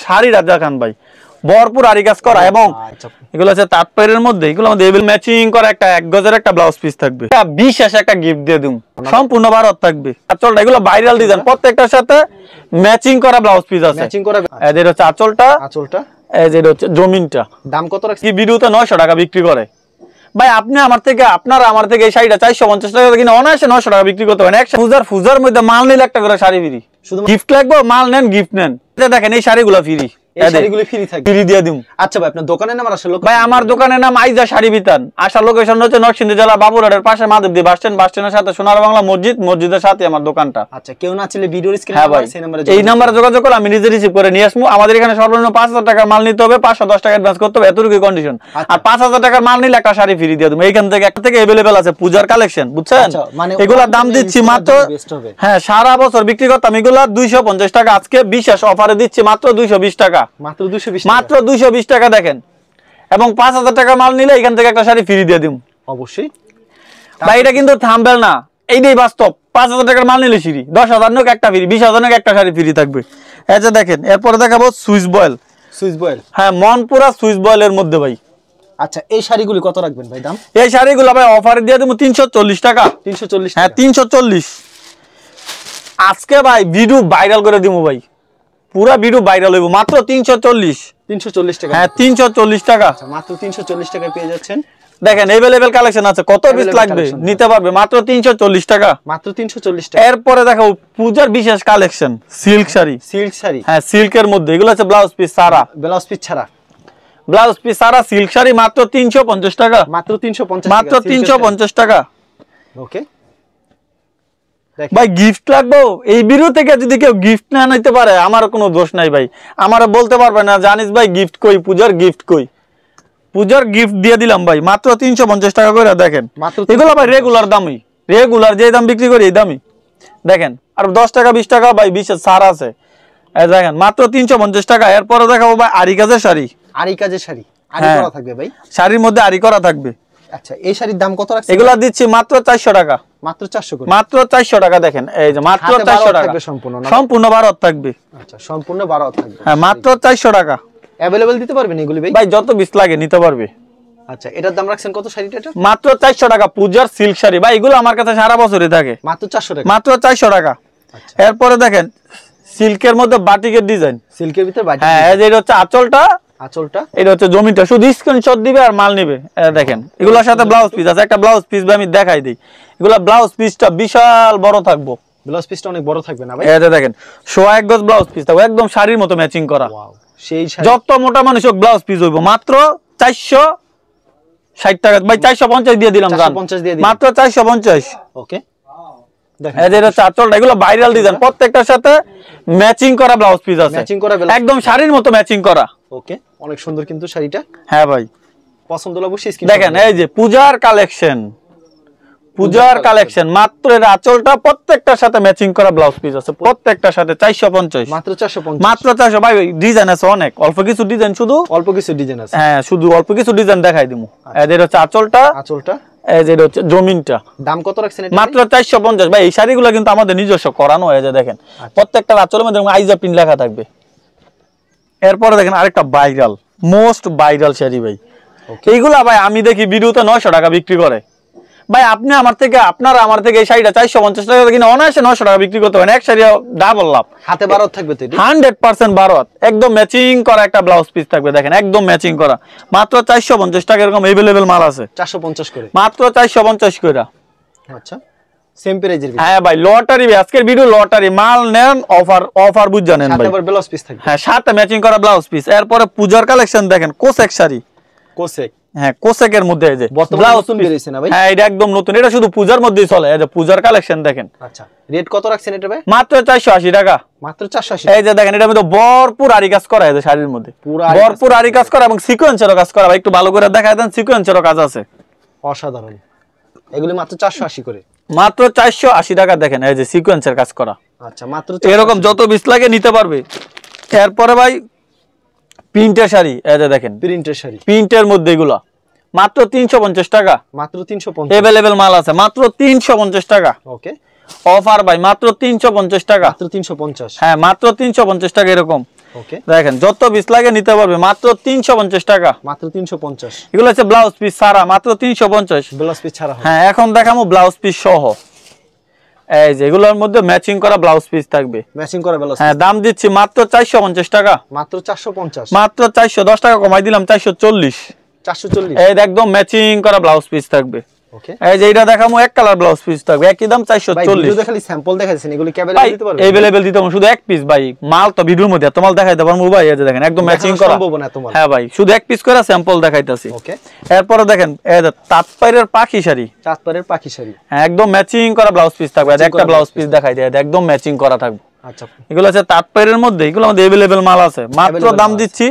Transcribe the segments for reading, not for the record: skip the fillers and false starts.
শাড়িটা দেখান ভাই, ভরপুর আরি কাজ করা এবং এগুলো হচ্ছে তাঁত পাড়ের মধ্যে, এগুলো আমাদের এভেল ম্যাচিং করা একটা 1 গজের একটা ব্লাউজ পিস থাকবে, বিশেষ একটা গিফট দিয়ে দিম, সম্পূর্ণ ভারত থাকবে। আঁচলটা এগুলো ভাইরাল ডিজাইন, প্রত্যেকটার সাথে ম্যাচিং করা ব্লাউজ পিস আছে, ম্যাচিং করা। এদের হচ্ছে আঁচলটা, এই যে হচ্ছে জমিনটা। দাম কত রাখছি ভিডিওতে? 900 টাকা বিক্রি করে ভাই। আপনি আমার থেকে, আপনারা আমার থেকে এই শাড়িটা 450 টাকা কিনে অনায়াসে 900 টাকা বিক্রি করতে পারেন। একটা পূজার মধ্যে মাল নিলে একটা করে শাড়ি ফ্রি, শুধু গিফট লাগবে, মাল নেন গিফট নেন। দেখেন এই শাড়িগুলো ফ্রি, আচ্ছা ভাই আপনার দোকানের নাম? ভাই আমার দোকানের নাম আইজা শাড়ি বিতান। আসার লোকেশন হচ্ছে নরসিংদী জেলা বাবুরহাটের পাশে মাধবদী বাস স্ট্যান্ড, বাস স্ট্যান্ডের সাথে সোনার বাংলা মসজিদ, মসজিদের সাথে আমার দোকানটা। আচ্ছা কেউ না চাইলে ভিডিওর স্ক্রিনে এই নাম্বারে যোগাযোগ করে আমি নিজে রিসিভ করে নিয়ে আসবো। আমাদের এখানে সর্বনিম্ন 5000 টাকার মাল নিতে হবে, 510 টাকা অ্যাডভান্স করতে হবে, এতটুকু কন্ডিশন। আর 5000 টাকার মাল নিলে একটা শাড়ি ফ্রি দিয়ে দেবো। এইখান থেকে একটা থেকে अवेलेबल আছে পূজার কালেকশন, বুঝছেন? এগুলোর দাম দিচ্ছি মাত্র, হ্যাঁ সারা বছর বিক্রি করতাম এগুলা 250 টাকা, আজকে বিশেষ অফারে দিচ্ছি মাত্র 220 টাকা, মাত্র 220 টাকা দেখেন। এবং 5000 টাকা মাল নিলে এখান থেকে একটা শাড়ি ফ্রি দিয়ে দিম অবশ্যই ভাই। এটা কিন্তু থাম্বনেল না, এইটাই বাস্তব। 5000 টাকার মাল নিলে ফ্রি, 10000 নোক একটা ফ্রি, 20000 নোক একটা শাড়ি ফ্রি থাকবে। এই যে দেখেন, এরপরে দেখাবো সুইস বয়েল। সুইস বয়েল, হ্যাঁ মনপুরা সুইস বয়েলের মধ্যে ভাই। আচ্ছা এই শাড়িগুলি কত রাখবেন ভাই দাম? এই শাড়িগুলো ভাই অফারে দিয়ে দেবো 340 টাকা। 340? হ্যাঁ 340। আজকে ভাই ভিডিও ভাইরাল করে দিব ভাই, পুরা ভিডিও ভাইরাল হইব, মাত্র 340। 340 টাকা? হ্যাঁ 340 টাকা, মাত্র 340 টাকায় পেয়ে যাচ্ছেন। দেখেন अवेलेबल কালেকশন আছে, কত পিস লাগবে নিতে পারবে, মাত্র 340 টাকা, মাত্র 340 টাকা। এরপরে দেখো পূজার বিশেষ collection, silk sari. Silk sari, হ্যাঁ সিল্কের মধ্যে, এগুলো আছে ব্লাউজ পিস ছাড়া, ব্লাউজ পিস ছাড়া, ব্লাউজ পিস ছাড়া সিল্ক শাড়ি মাত্র 350 টাকা, মাত্র 350, মাত্র 350 টাকা। ওকে ভাই গিফট লাগবে এই ভিডিও থেকে, যদি কেউ গিফট না নিতে পারে আমার কোনো দোষ নাই ভাই। আমারে বলতে পারবে না জানিস ভাই গিফট কই, পূজার গিফট কই, পূজার গিফট দিয়ে দিলাম ভাই মাত্র 350 টাকা করে। দেখেন এগুলো ভাই রেগুলার দামই, রেগুলার যে দাম বিক্রি করি এই দামই। দেখেন আর 10 টাকা 20 টাকা ভাই বিশেষ ছাড় আছে, এই দেখেন মাত্র 350 টাকা। এরপরে দেখাবো ভাই আরি কাজের শাড়ি। আরি কাজের শাড়ি, আরি করা থাকবে ভাই, শাড়ির মধ্যে আরি করা থাকবে। আচ্ছা এই শাড়ির দাম কত রাখছেন? এগুলা দিচ্ছি মাত্র 400 টাকা, মাত্র 400 করে, মাত্র 400 টাকা। দেখেন এই যে মাত্র 400 টাকা সম্পূর্ণ, সম্পূর্ণ ভারত থাকবে। আচ্ছা সম্পূর্ণ ভারত থাকবে, হ্যাঁ মাত্র 400 টাকা। अवेलेबल দিতে পারবেন এগুলি ভাই? ভাই যত পিস লাগে নিতে পারবে। আচ্ছা এটার দাম রাখছেন কত শাড়িটা? এটা মাত্র 400 টাকা, পূজার সিল্ক শাড়ি ভাই। এগুলো আমার কাছে সারা বছরই থাকে, মাত্র 400 টাকা, মাত্র 400 টাকা। আচ্ছা এরপরে দেখেন সিল্কের মধ্যে বাটিকের ডিজাইন, সিল্কের ভিতরে বাটিক, হ্যাঁ এই যে এটা হচ্ছে আঁচলটা, আঁচলটা এটা হচ্ছে জমিটা, শুধু স্ক্রিনশট দিবে আর মাল নিবে। দেখেন এগুলোর সাথে ব্লাউজ পিস আছে, একটা ব্লাউজ পিস আমি দেখাই দিই। এগুলা ব্লাউজ পিসটা বিশাল বড় থাকবো, ব্লাউজ পিসটা অনেক বড় থাকবে না ভাই? এই যে দেখেন 1 গজ ব্লাউজ পিস থাকবে, একদম শাড়ির মতো ম্যাচিং করা। ওয়াও সেই শাড়ি, যত মোটা মানুষ হোক ব্লাউজ পিস হইব, মাত্র 460 টাকা ভাই। 450 দিয়ে দিলাম, 450 দিয়ে দিলাম, মাত্র 450। ওকে দেখেন এই যে এটা চাচলটা, এগুলো ভাইরাল ডিজাইন, প্রত্যেকটার সাথে ম্যাচিং করা ব্লাউজ পিস আছে, ম্যাচিং করা একদম শাড়ির মতো ম্যাচিং করা। ওকে অনেক সুন্দর কিন্তু শাড়িটা। হ্যাঁ ভাই পছন্দ হলে অবশ্যই স্ক্রিন দেখেন। এই যে পূজার কালেকশন, পূজার কালেকশন, মাত্র এর আঁচলটা প্রত্যেকটার সাথে ম্যাচিং করা ব্লাউজ পিস আছে, প্রত্যেকটার সাথে 450, মাত্র 450, মাত্র 400 ভাই। ডিজাইন আছে অনেক, অল্প কিছু ডিজাইন, শুধু অল্প কিছু ডিজাইন আছে, হ্যাঁ শুধু অল্প কিছু ডিজাইন দেখাই দিমু। এদের হচ্ছে আঁচলটা, আঁচলটা এই যে হচ্ছে জমিনটা। দাম কত রাখছেন এটা? মাত্র 450 ভাই। এই শাড়িগুলো কিন্তু আমাদের নিজস্ব করানো হয়েছে, দেখেন প্রত্যেকটা আঁচলের মধ্যে আইজা পিন লেখা থাকবে। এরপরে দেখেন আরেকটা ভাইরাল, মোস্ট ভাইরাল শাড়ি ভাই। এইগুলা ভাই আমি দেখি ভিডিওতে 900 টাকা বিক্রি করে ভাই। আপনি আমার থেকে, আপনারা আমার থেকে এই শাড়িটা 450 টাকা কিনে অনায়াসে 900 টাকা বিক্রি করতে পারেন। এক শাড়ি ডাবল লাভ, হাতে ভারত থাকবে তো 100% ভারত, একদম ম্যাচিং করা একটা ব্লাউজ পিস থাকবে। দেখেন একদম ম্যাচিং করা, মাত্র 450 টাকা। এরকম अवेलेबल মাল আছে 450 করে, মাত্র 450 করে। আচ্ছা সেম প্রাইজের। হ্যাঁ ভাই লটারি, আজকের ভিডিও লটারি, মাল নেন অফার, অফার বুঝ জানেন ভাই, সাথে ব্লাউজ পিস থাকবে, হ্যাঁ সাথে ম্যাচিং করা ব্লাউজ পিস। এরপরে পূজার কালেকশন দেখেন, কোসেক শাড়ি, কোসেক, হ্যাঁ কোসেকের মধ্যে এই যে ব্লাউজ নতুন বের হইছে না ভাই? হ্যাঁ এটা একদম নতুন, এটা শুধু পূজার মধ্যেই চলে। এই যে পূজার কালেকশন দেখেন। আচ্ছা রেট কত রাখছেন এটা ভাই? মাত্র 480 টাকা, মাত্র 480। এই যে দেখেন এটার মধ্যে ভরপুর আরি কাজ করা আছে, শাড়ির মধ্যে ভরপুর আরি কাজ করা এবং সিকোয়েন্সেরও কাজ করা ভাই। একটু ভালো করে দেখায় দেন, সিকোয়েন্সেরও কাজ আছে, অসাধারণ। এগুলি মাত্র 480 করে, মাত্র 480 টাকা। দেখেন এই যে সিকোয়েন্সের কাজ করা। আচ্ছা মাত্র এরকম যত পিস লাগে নিতে পারবে। এরপরে ভাই প্রিন্টের শাড়ি, এই যে দেখেন প্রিন্টের শাড়ি, প্রিন্টের মধ্যে এগুলা মাত্র 350 টাকা, মাত্র 350। अवेलेबल মাল আছে মাত্র 350 টাকা। ওকে অফার ভাই মাত্র 350 টাকা, মাত্র 350। হ্যাঁ মাত্র 350 টাকা। এরকম ওকে দেখেন যত পিস লাগে নিতে পারবে মাত্র 350 টাকা মাত্র 350 এগুলো হচ্ছে ব্লাউজ পিস ছাড়া মাত্র 350 ব্লাউজ পিস ছাড়া হ্যাঁ এখন দেখামু ব্লাউজ পিস সহ এই যে এগুলোর মধ্যে ম্যাচিং করা ব্লাউজ পিস থাকবে ম্যাচিং করা ব্লাউজ হ্যাঁ দাম দিচ্ছি মাত্র 450 টাকা মাত্র 450 মাত্র 410 টাকা কমাই দিলাম 440 440 এই একদম ম্যাচিং করা ব্লাউজ পিস থাকবে ওকে এই যে এটা দেখামু এক কালার ব্লাউজ পিস থাকবে একই দাম 440 ভাই ভিডিওতে খালি স্যাম্পল দেখাইছেন এগুলো কি अवेलेबल দিতে পারবেন अवेलेबल দিতে পারবো শুধু এক পিস ভাই মাল তো ভিডিওর মধ্যে তোমাল দেখাইতে পারমু ভাই এই যে দেখেন একদম ম্যাচিং করা সম্ভব না তোমার হ্যাঁ ভাই শুধু এক পিস করে স্যাম্পল দেখাইতাছি ওকে এরপর দেখেন এই যে তাঁতপাড়ের পাখি শাড়ি তাঁতপাড়ের পাখি শাড়ি হ্যাঁ একদম ম্যাচিং করা ব্লাউজ পিস থাকবে একটা ব্লাউজ পিস দেখাই দেয় একদম ম্যাচিং করা থাকবে আচ্ছা এগুলো আছে তাঁতপাড়ের মধ্যে এগুলো আমাদের अवेलेबल মাল আছে মাত্র দাম দিচ্ছি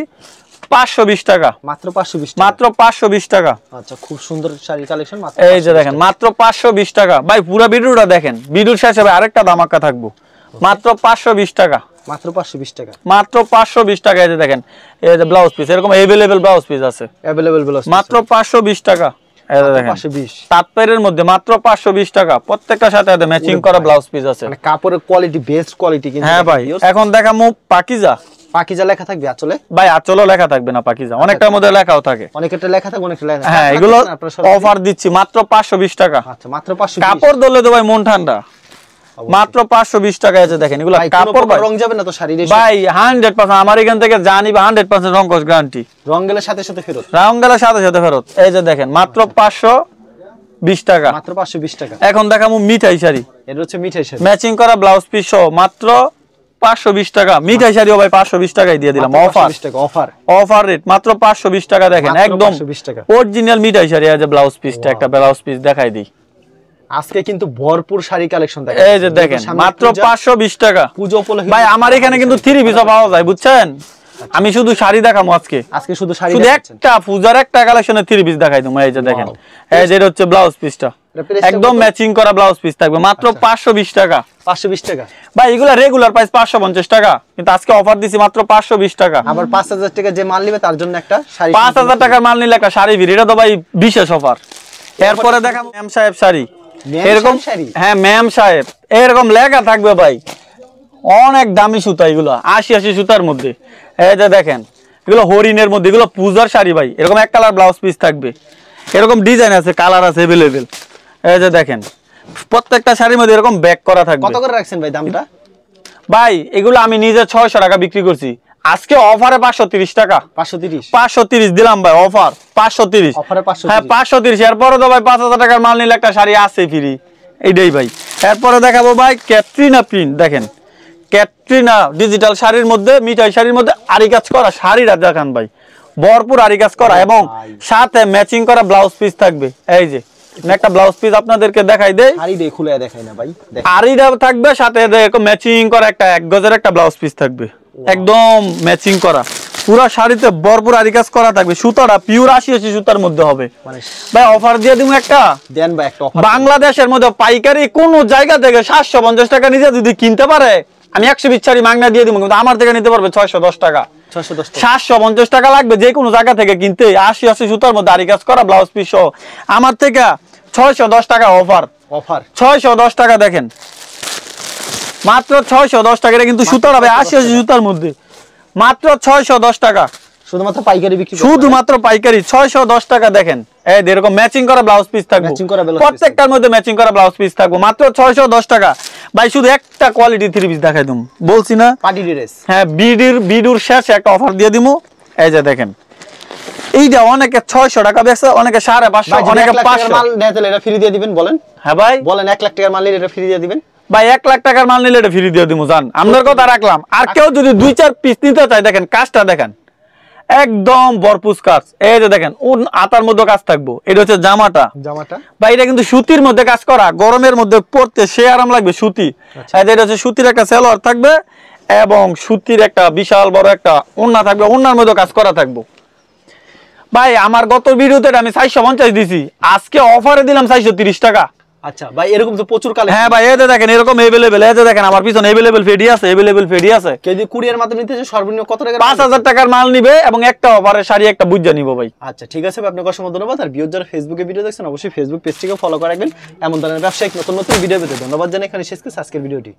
520 টাকা মাত্র 520 টাকা মাত্র 520 টাকা আচ্ছা খুব সুন্দর শাড়ি কালেকশন মাত্র এই যে দেখেন মাত্র 520 টাকা ভাই পুরো ভিডিওটা দেখেন ভিডিওর শেষে আরেকটা ধামাকা থাকবো মাত্র 520 টাকা মাত্র 520 টাকা মাত্র 520 টাকা এই যে দেখেন এই যে ব্লাউজ পিস এরকম अवेलेबल ব্লাউজ পিস আছে अवेलेबल ব্লাউজ মাত্র 520 টাকা এই যে দেখেন 520 তাঁতপাড়ের মধ্যে মাত্র 520 টাকা প্রত্যেকটার সাথে ম্যাচিং করা ব্লাউজ পিস আছে মানে কাপড়ের কোয়ালিটি বেস্ট কোয়ালিটি কিন্তু হ্যাঁ ভাই এখন দেখামু পাকিজা পাকিজা লেখা থাকবে আঁচলে ভাই আঁচলও লেখা থাকবে না পাকিজা অনেকটার মধ্যে লেখাও থাকে অনেকটা লেখা থাকে অনেকটা লেখা হ্যাঁ এগুলো অফার দিচ্ছি মাত্র 520 টাকা আচ্ছা মাত্র 520 কাপড় ধরলে তো ভাই মন ঠান্ডা মাত্র 520 টাকা আছে দেখেন এগুলো কাপড় রং যাবে না তো শাড়ির ভাই 100% আমার এখান থেকে জানিবা 100% রং কস গ্যারান্টি রং গেলে সাথে সাথে ফেরত রং গেলে সাথে সাথে ফেরত এই যে দেখেন মাত্র 520 টাকা মাত্র 520 টাকা এখন দেখামু মিঠাই শাড়ি এটা হচ্ছে মিঠাই শাড়ি ম্যাচিং করা ব্লাউজ পিস সহ মাত্র 520 টাকা মিঠাই শাড়িও ভাই 520 টাকায় দিয়ে দিলাম অফার অফার রেট মাত্র 520 টাকা দেখেন একদম অরিজিনাল মিঠাই শাড়ি আছে ব্লাউজ পিসটা একটা ব্লাউজ পিস দেখাই দিই আজকে কিন্তু ভরপুর শাড়ি কালেকশন দেখেন এই যে দেখেন মাত্র 520 টাকা পূজা উপলক্ষে ভাই আমার এখানে কিন্তু 3 পিসও পাওয়া যায় বুঝছেন আমি শুধু শাড়ি দেখামু আজকে শুধু শাড়ি শুধু একটা পূজার একটা কালেকশনে 3 পিস দেখাই দিমু এই যে দেখেন এই যে এটা হচ্ছে ব্লাউজ পিসটা একদম ম্যাচিং করা ব্লাউজ পিস থাকবে মাত্র 520 টাকা 520 টাকা ভাই এগুলা রেগুলার প্রাইস 550 টাকা কিন্তু আজকে অফার দিছি মাত্র 520 টাকা আবার 5000 টাকা যে মাল নিবে তার জন্য একটা শাড়ি 5000 টাকার মাল নিলে একটা শাড়ি ফ্রি এটা তো ভাই বিশেষ অফার এরপরে দেখাবো ম্যাম সাহেব শাড়ি এরকম হ্যাঁ ম্যাম সাহেব এরকম লেখা থাকবে ভাই অনেক দামি সুতা এগুলো 80 সুতার মধ্যে এই যে দেখেন এগুলো হরিণের মধ্যে এগুলো পূজার শাড়ি ভাই এরকম এক কালার ব্লাউজ পিস থাকবে এরকম ডিজাইন আছে কালার আছে अवेलेबल এই যে দেখেন প্রত্যেকটা শাড়ির মধ্যে এরকম ব্যাক করা থাকবে কত করে রাখছেন ভাই দামটা ভাই এগুলো আমি নিজে 600 টাকা বিক্রি করছি আজকে অফারে 530 টাকা 530 দিলাম ভাই অফার 530 অফারে 530 হ্যাঁ 530 এরপরে তো ভাই 5000 টাকার মাল নিলে একটা শাড়ি আছে ফ্রি এইটাই ভাই এরপরে দেখাবো ভাই ক্যাটরিনা প্রিন্ট দেখেন ক্যাটরিনা ডিজিটাল শাড়ির মধ্যে মিঠাই শাড়ির মধ্যে আরি কাজ করা শাড়িটা দেখেন ভাই ভরপুর আরি কাজ করা এবং সাথে ম্যাচিং করা ব্লাউজ পিস থাকবে এই যে একটা ব্লাউজ পিস আপনাদেরকে দেখাই দেই আরিডে খুলে দেখাই না ভাই আরিডা থাকবে সাথে এরকম ম্যাচিং করা একটা এক গজের একটা ব্লাউজ পিস থাকবে একদম ম্যাচিং করা পুরো শাড়িতে ভরপুর আরি কাজ করা থাকবে সুতাটা পিওর 80 সুতার মধ্যে হবে মানে ভাই অফার দিয়ে দিমু একটা দেন ভাই একটা অফার বাংলাদেশের মধ্যে পাইকারি কোন জায়গা থেকে 750 টাকা নিজে যদি কিনতে পারে আমি 120 শাড়ি মাগনা দিয়ে দিমু কিন্তু আমার থেকে নিতে পারবে 610 টাকা 750 টাকা লাগবে যে কোনো জায়গা থেকে কিনতে 80 সুতার মধ্যে আরি কাজ করা ব্লাউজ পিস সহ আমার থেকে 610 টাকা অফার 610 টাকা দেখেন মাত্র 610 টাকা কিন্তু সুতার হবে 80 সুতার মধ্যে মাত্র 610 টাকা শুধুমাত্র পাইকারি বিক্রি শুধুমাত্র পাইকারি 610 টাকা দেখেন এই এরকম ম্যাচিং করা ব্লাউজ পিস থাকবে প্রত্যেকটার মধ্যে ম্যাচিং করা ব্লাউজ পিস থাকবে মাত্র 610 টাকা ভাই শুধু একটা কোয়ালিটি 3 পিস দেখাই দিমু বলছি না পার্টি ড্রেস হ্যাঁ বিডুর শেষে একটা অফার দিয়ে দিমু এই যে দেখেন এইটা অনেকে 600 টাকা বেচে অনেকে 550 অনেকে 500 মাল নিতে এটা ফ্রি দিয়ে দিবেন বলেন হ্যাঁ ভাই বলেন 1 লাখ টাকার মাল নিলে এটা ফ্রি দিয়ে দিবেন ভাই 1 লাখ টাকার মাল নিলে এটা ফ্রি দিয়ে দিমু জান আপনার কথা রাখলাম আর কেউ যদি 2-4 পিস নিতে চায় দেখেন কাজটা দেখেন একদম ভরপুর কাজ এই যে দেখেন আতার মধ্যে কাজ থাকবো এটা হচ্ছে জামাটা ভাই এটা কিন্তু সুতির মধ্যে কাজ করা গরমের মধ্যে পরতে সে আরাম লাগবে সুতি এটা হচ্ছে সুতির একটা সালোয়ার থাকবে এবং সুতির একটা বিশাল বড় একটা ওড়না থাকবে ওড়নার মধ্যে কাজ করা থাকবে ভাই আমার গত ভিডিওতে আমি 450 দিছি আজকে অফারে দিলাম 430 টাকা আচ্ছা ভাই এরকম তো প্রচুর কালেকশন হ্যাঁ ভাই এই যে দেখেন এরকম अवेलेबल এই যে দেখেন আমার পিছনে अवेलेबल ফেডি আছে কেউ যদি কুরিয়ার মাধ্যমে নিতে চায় সর্বনিম্ন কত টাকা 5000 টাকার মাল নিবে এবং একটা অফারে শাড়ি একটা বুঝা নিব ভাই আচ্ছা ঠিক আছে ভাই আপনাকে অসংখ্য ধন্যবাদ আর ভিউয়ার যারা ফেসবুকে ভিডিও দেখছেন অবশ্যই ফেসবুক পেজটিকে ফলো করে রাখবেন এমন ধরনের ব্যবসায়িক নতুন ভিডিও পেতে ধন্যবাদ জানাই এখানে শেষ করছি আজকের ভিডিওটি।